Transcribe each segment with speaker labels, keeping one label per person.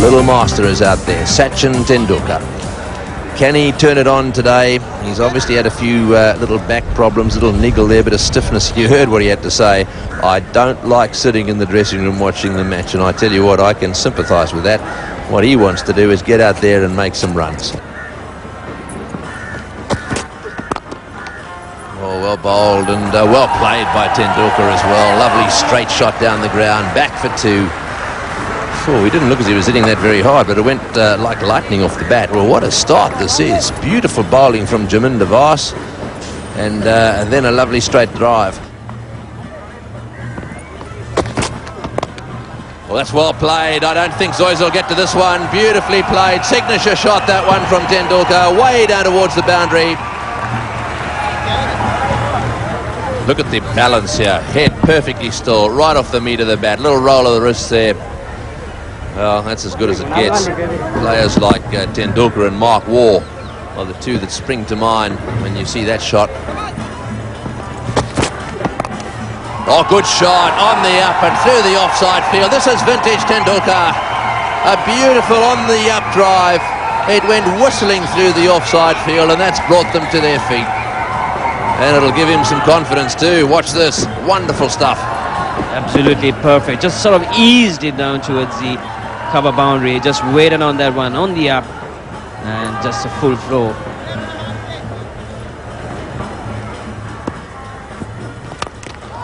Speaker 1: little master is out there, Sachin Tendulkar. Can he turn it on today? He's obviously had a few little back problems, little niggle there, bit of stiffness. You heard what he had to say. I don't like sitting in the dressing room watching the match, and I tell you what, I can sympathise with that. What he wants to do is get out there and make some runs. Oh, well bowled and well played by Tendulkar as well. Lovely straight shot down the ground, back for two. Oh, he didn't look as if he was hitting that very hard, but it went like lightning off the bat. Well, what a start this is. Beautiful bowling from Jaminda Vas, and then a lovely straight drive. Well, that's well played. I don't think Zoysa will get to this one. Beautifully played. Signature shot, that one from Tendulkar, way down towards the boundary. Look at the balance here. Head perfectly still, right off the meat of the bat. Little roll of the wrist there. Well, that's as good as it gets. Players like Tendulkar and Mark Waugh are the two that spring to mind when you see that shot. Oh, good shot on the up and through the offside field. This is vintage Tendulkar. A beautiful on the up drive. It went whistling through the offside field, and that's brought them to their feet. And it'll give him some confidence too. Watch this. Wonderful stuff.
Speaker 2: Absolutely perfect. Just sort of eased it down towards the cover boundary. Just waited on that one on the up, and just a full flow.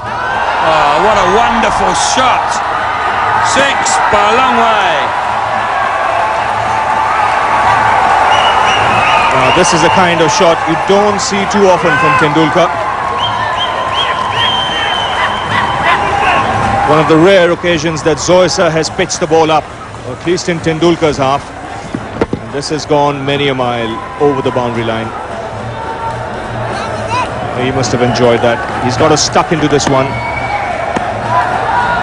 Speaker 3: Oh, what a wonderful shot. Six by a long way.
Speaker 4: This is the kind of shot you don't see too often from Tendulkar. One of the rare occasions that Zoysa has pitched the ball up, or at least in Tendulkar's half. And this has gone many a mile over the boundary line. He must have enjoyed that. He's got us stuck into this one.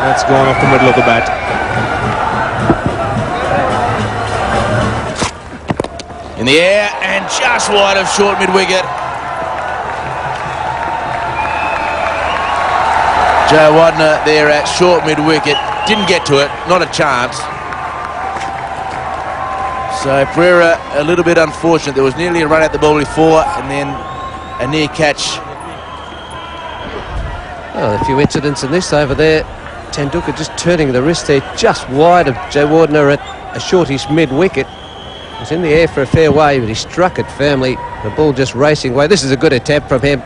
Speaker 4: That's gone off the middle of the bat.
Speaker 1: In the air and just wide of short mid-wicket. Jayawardene there at short mid-wicket. Didn't get to it, not a chance. So Pereira a little bit unfortunate. There was nearly a run at the ball before, and then a near catch.
Speaker 5: Well, a few incidents in this over there. Tendulkar just turning the wrist there just wide of Jayawardene at a shortish mid-wicket. He was in the air for a fair way, but he struck it firmly. The ball just racing away. This is a good attempt from him.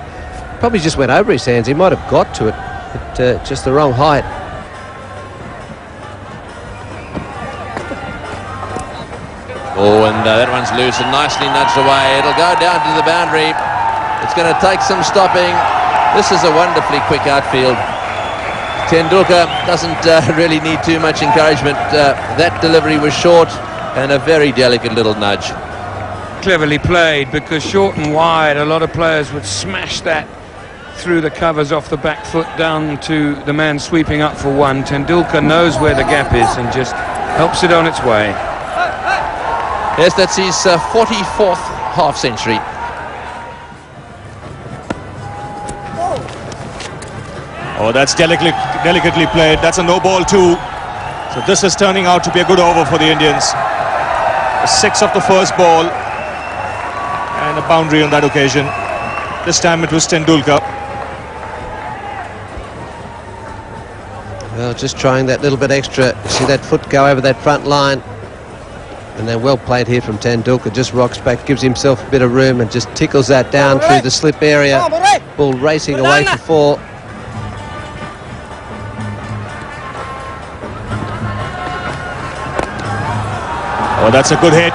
Speaker 5: Probably just went over his hands. He might have got to it, but just the wrong height.
Speaker 1: Oh, and that one's loose and nicely nudged away. It'll go down to the boundary. It's going to take some stopping. This is a wonderfully quick outfield. Tendulkar doesn't really need too much encouragement. That delivery was short and a very delicate little nudge.
Speaker 3: Cleverly played, because short and wide, a lot of players would smash that through the covers off the back foot down to the man sweeping up for one. Tendulkar knows where the gap is and just helps it on its way.
Speaker 1: Yes, that's his 44th half century.
Speaker 4: Oh, that's delicately played. That's a no ball too. So this is turning out to be a good over for the Indians. A six of the first ball and a boundary on that occasion. This time it was Tendulkar.
Speaker 5: Well, just trying that little bit extra. See that foot go over that front line. And then well played here from Tendulkar. Just rocks back, gives himself a bit of room and just tickles that down through the slip area. Ball racing away for four.
Speaker 4: Oh, that's a good hit.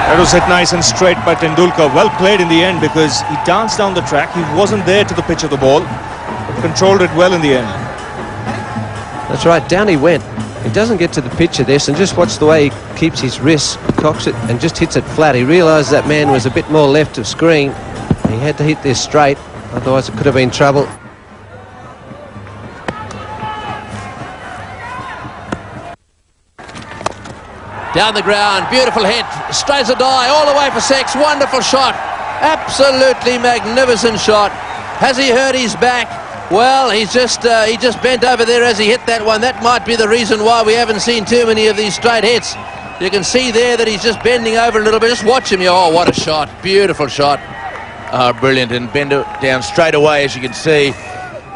Speaker 4: That was hit nice and straight by Tendulkar. Well played in the end, because he danced down the track. He wasn't there to the pitch of the ball, but controlled it well in the end.
Speaker 5: That's right, down he went. He doesn't get to the pitch of this, and just watch the way he keeps his wrist, cocks it and just hits it flat. He realised that man was a bit more left of screen. He had to hit this straight, otherwise it could have been trouble.
Speaker 1: Down the ground, beautiful hit, straight as a die, all the way for six. Wonderful shot, absolutely magnificent shot. Has he hurt his back? Well, he just bent over there as he hit that one. That might be the reason why we haven't seen too many of these straight hits. You can see there that he's just bending over a little bit. Just watch him. Oh, what a shot. Beautiful shot. Oh, brilliant. And bend it down straight away, as you can see.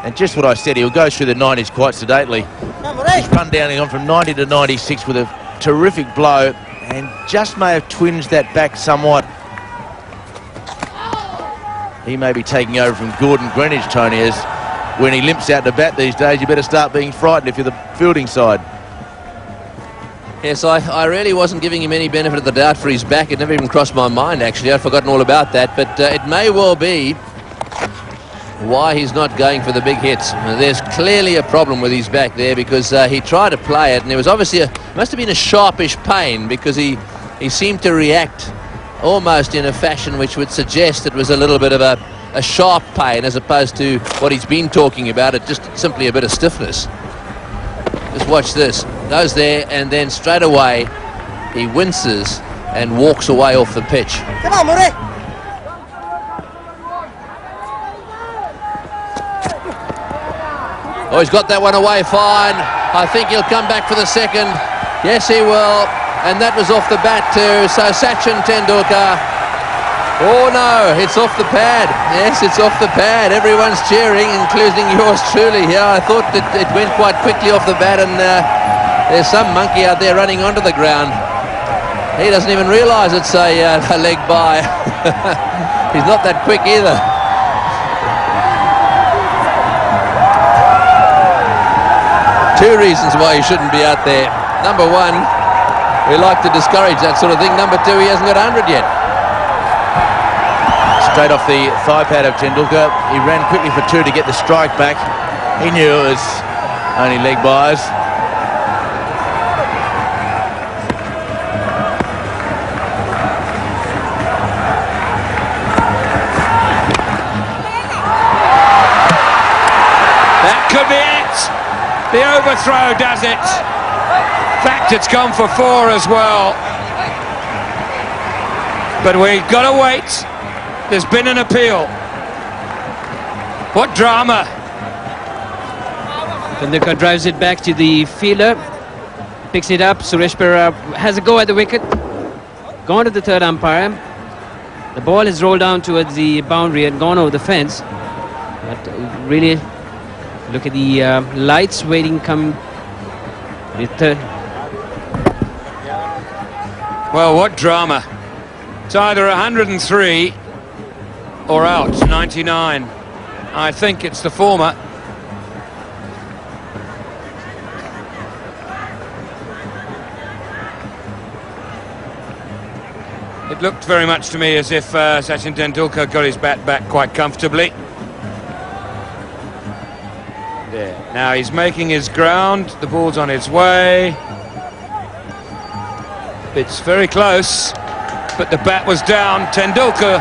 Speaker 1: And just what I said, he'll go through the 90s quite sedately. He's run down on from 90 to 96 with a terrific blow and just may have twinged that back somewhat. He may be taking over from Gordon Greenwich, Tony, as when he limps out to bat these days, you better start being frightened if you're the fielding side. Yes, I really wasn't giving him any benefit of the doubt for his back. It never even crossed my mind, actually. I'd forgotten all about that. But it may well be why he's not going for the big hits. There's clearly a problem with his back there, because he tried to play it, and there was obviously must have been a sharpish pain, because he seemed to react almost in a fashion which would suggest it was a little bit of a sharp pain, as opposed to what he's been talking about, it just simply a bit of stiffness. Just watch this. Goes there, and then straight away he winces and walks away off the pitch.
Speaker 6: Come on, Murray.
Speaker 1: Oh, he's got that one away fine. I think he'll come back for the second. Yes, he will. And that was off the bat too. So Sachin Tendulkar. Oh no, it's off the pad. Yes, it's off the pad. Everyone's cheering, including yours truly. Yeah, I thought that it went quite quickly off the bat, and there's some monkey out there running onto the ground. He doesn't even realise it's a leg by. He's not that quick either. Two reasons why he shouldn't be out there. Number one, we like to discourage that sort of thing. Number two, he hasn't got 100 yet. Straight off the thigh pad of Tendulkar. He ran quickly for two to get the strike back. He knew it was only leg byes.
Speaker 3: That could be it. The overthrow does it. In fact, it's gone for four as well. But we've got to wait. There's been an appeal. What drama.
Speaker 2: Tendulkar drives it back to the fielder. Picks it up. Suresh Perera has a go at the wicket. Gone to the third umpire. The ball has rolled down towards the boundary and gone over the fence. But really, look at the lights waiting come the third.
Speaker 3: Well, what drama. It's either 103 or out, 99. I think it's the former. It looked very much to me as if Sachin Tendulkar got his bat back quite comfortably. There. Now he's making his ground. The ball's on its way. It's very close, but the bat was down. Tendulkar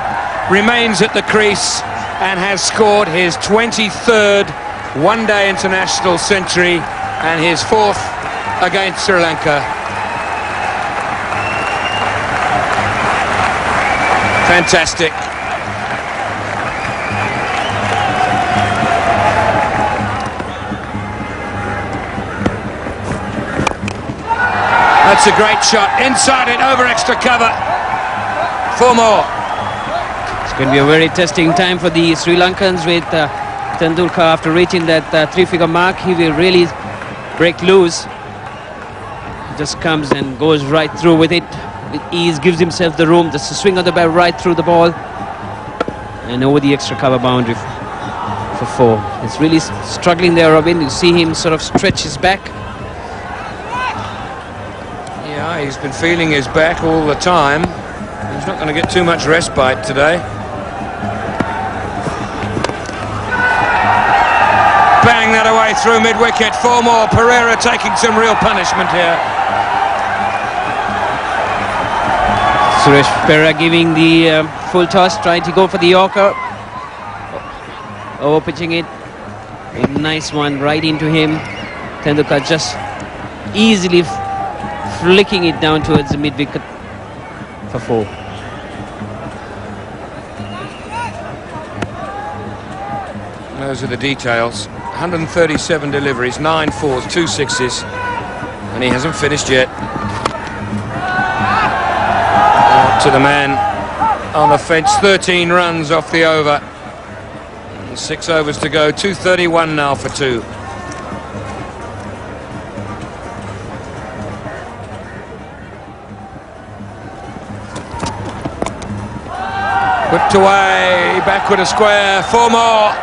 Speaker 3: remains at the crease and has scored his 23rd one-day international century and his fourth against Sri Lanka. Fantastic. That's a great shot. Inside it, over extra cover. Four more.
Speaker 2: It's going to be a very testing time for the Sri Lankans with Tendulkar. After reaching that three-figure mark, he will really break loose. He just comes and goes right through with it. With ease, gives himself the room. Just a swing of the bat right through the ball. And over the extra cover boundary for four. It's really struggling there, Robin. You see him sort of stretch his back.
Speaker 3: Yeah, he's been feeling his back all the time. He's not going to get too much respite today. Bang that away through mid-wicket. Four more. Perera taking some real punishment here.
Speaker 2: Suresh Perera giving the full toss, trying to go for the Yorker. Over pitching it. A nice one right into him. Tendulkar just easily flicking it down towards the mid-wicket for four.
Speaker 3: Those are the details. 137 deliveries, 9 fours, 2 sixes, and he hasn't finished yet. Out to the man on the fence, 13 runs off the over. 6 overs to go, 231 now for 2. Whipped away, backward a square, 4 more.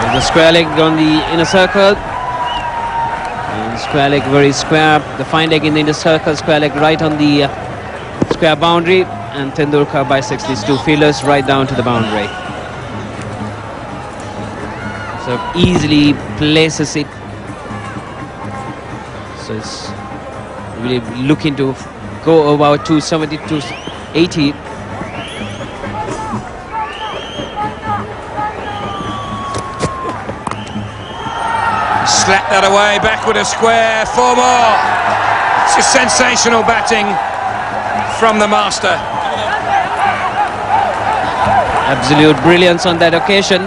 Speaker 2: There's a square leg on the inner circle. And square leg very square. The fine leg in the inner circle, square leg right on the square boundary. And Tendulkar bisects these 2 fielders right down to the boundary. So easily places it. So it's really looking to go about 270, 280.
Speaker 3: Slap that away, backward a square, 4 more. It's a sensational batting from the master.
Speaker 2: Absolute brilliance on that occasion.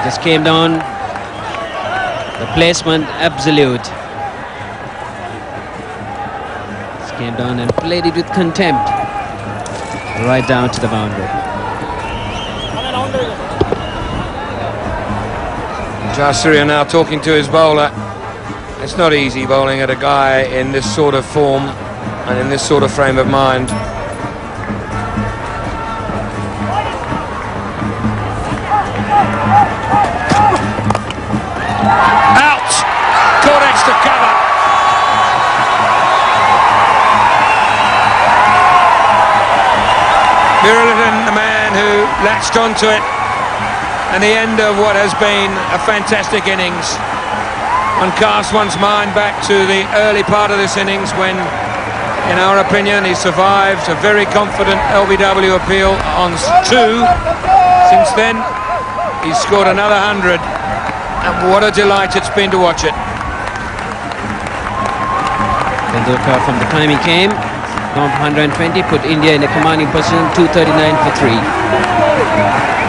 Speaker 2: Just came down. The placement, absolute. Just came down and played it with contempt. Right down to the boundary.
Speaker 3: Jayasuriya now talking to his bowler. It's not easy bowling at a guy in this sort of form and in this sort of frame of mind. Out! Caught extra cover. Virulidhan, the man who latched onto it. And the end of what has been a fantastic innings. One casts one's mind back to the early part of this innings when, in our opinion, he survived a very confident LBW appeal on 2. Since then, he's scored another 100. And what a delight it's been to watch it.
Speaker 2: Tendulkar, from the time he came, gone for 120, put India in a commanding position, 239 for 3.